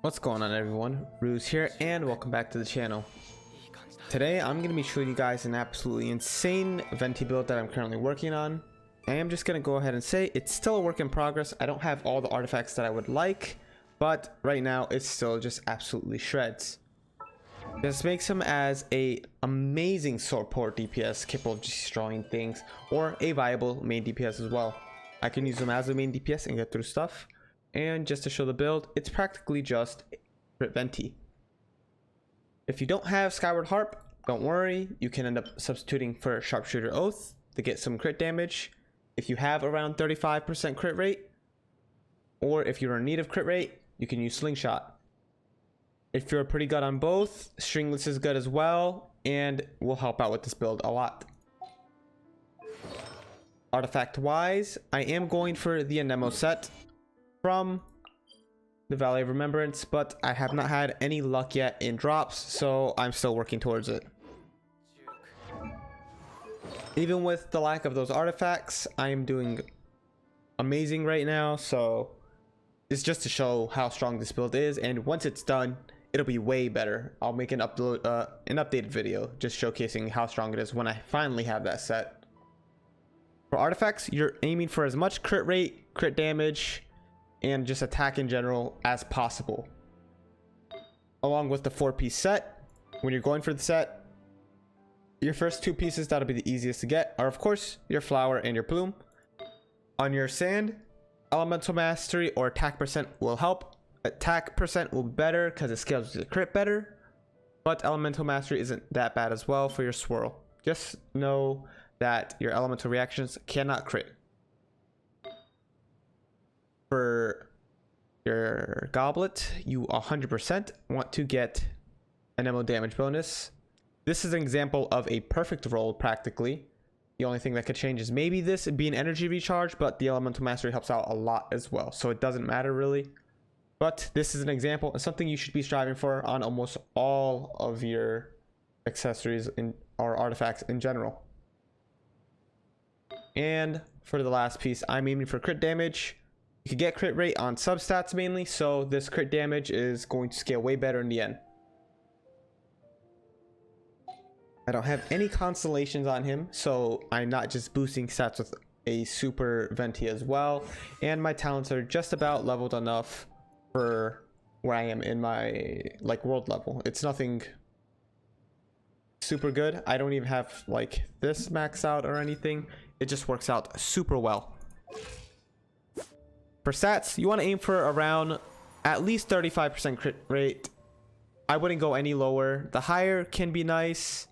What's going on, everyone? Ruse here and welcome back to the channel. Today I'm going to be showing you guys an absolutely insane Venti build that I'm currently working on. I am just going to go ahead and say it's still a work in progress. I don't have all the artifacts that I would like, but right now it's still just absolutely shreds. This makes him as a amazing support DPS capable of destroying things, or a viable main DPS as well. I can use him as a main DPS and get through stuff. And just to show the build, it's practically just crit Venti. If you don't have Skyward Harp, don't worry, you can end up substituting for Sharpshooter Oath to get some crit damage. If you have around 35% crit rate, or if you're in need of crit rate, you can use Slingshot. If you're pretty good on both, Stringless is good as well, and will help out with this build a lot. Artifact wise, I am going for the Anemo set from the Valley of Remembrance, but I have not had any luck yet in drops, so I'm still working towards it. Even with the lack of those artifacts, I am doing amazing right now, so it's just to show how strong this build is, and once it's done, it'll be way better. I'll make an updated video just showcasing how strong it is when I finally have that set. For artifacts, you're aiming for as much crit rate, crit damage, and just attack in general as possible. Along with the 4-piece set, when you're going for the set, your first 2 pieces that'll be the easiest to get are of course your flower and your plume. On your sand, elemental mastery or attack percent will help. Attack percent will be better because it scales the crit better, but elemental mastery isn't that bad as well for your swirl. Just know that your elemental reactions cannot crit. For your goblet, you 100% want to get an ammo damage bonus. This is an example of a perfect roll practically. The only thing that could change is maybe this being energy recharge, but the elemental mastery helps out a lot as well, so it doesn't matter really. But this is an example and something you should be striving for on almost all of your accessories or artifacts in general. And for the last piece, I'm aiming for crit damage. You can get crit rate on substats mainly, so this crit damage is going to scale way better in the end. I don't have any constellations on him, so I'm not just boosting stats with a super Venti as well, and my talents are just about leveled enough for where I am in my world level. It's nothing super good. I don't even have like this maxed out or anything. It just works out super well. For stats, you want to aim for around at least 35% crit rate. I wouldn't go any lower. The higher can be nice.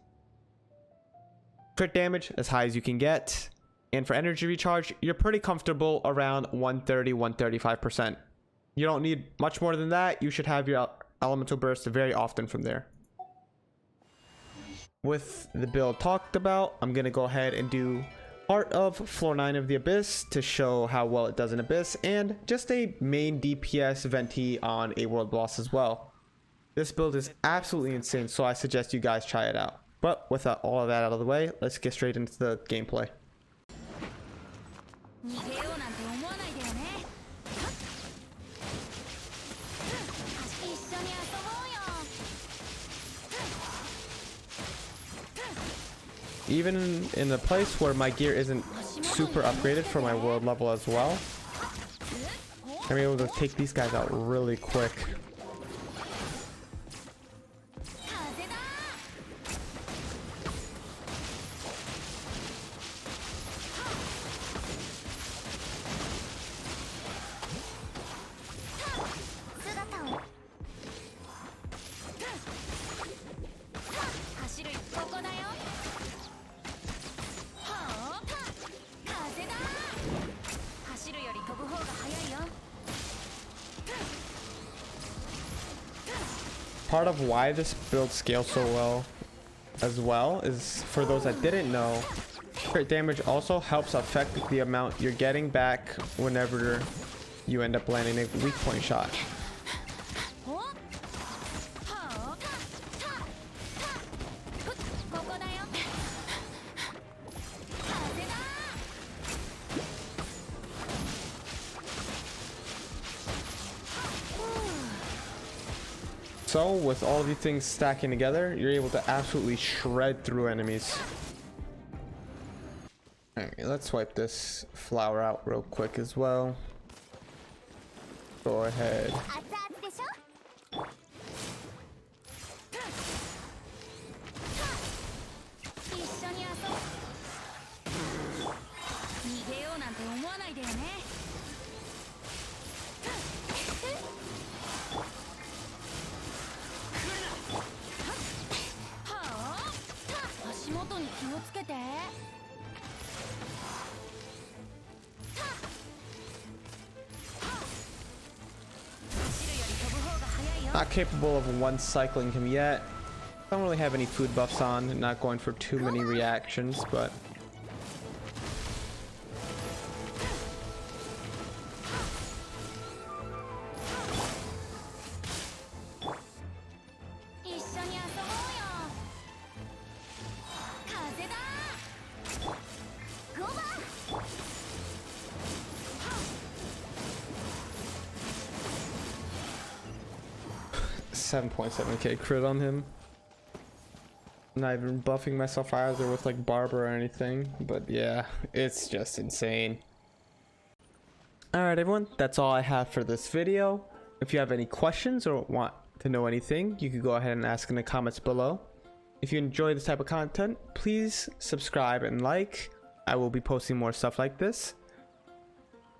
Crit damage as high as you can get. And for energy recharge, you're pretty comfortable around 130, 135%. You don't need much more than that. You should have your elemental burst very often from there. With the build talked about, I'm going to go ahead and do part of floor 9 of the Abyss to show how well it does in Abyss, and just a main DPS Venti on a world boss as well. This build is absolutely insane, so I suggest you guys try it out. But with all of that out of the way, let's get straight into the gameplay. Even in a place where my gear isn't super upgraded for my world level as well, I'm able to take these guys out really quick. Part of why this build scales so well as well is, for those that didn't know, crit damage also helps affect the amount you're getting back whenever you end up landing a weak point shot. So with all of these things stacking together, you're able to absolutely shred through enemies. Alright, let's wipe this flower out real quick as well. Go ahead. Not capable of one cycling him yet. Don't really have any food buffs on, not going for too many reactions, but $7.7k crit on him. Not even buffing myself either with like Barber or anything, but yeah, it's just insane. Alright everyone, that's all I have for this video. If you have any questions or want to know anything, you can go ahead and ask in the comments below. If you enjoy this type of content, please subscribe and like. I will be posting more stuff like this.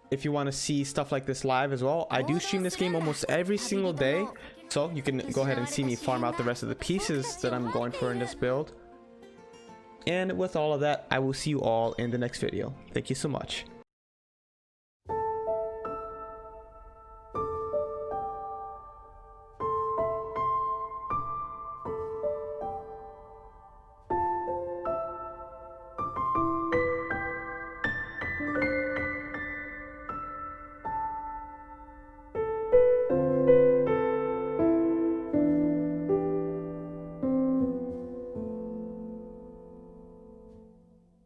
If you want to see stuff like this live as well, I do stream this game almost every single day, so you can go ahead and see me farm out the rest of the pieces that I'm going for in this build. And with all of that, I will see you all in the next video. Thank you so much.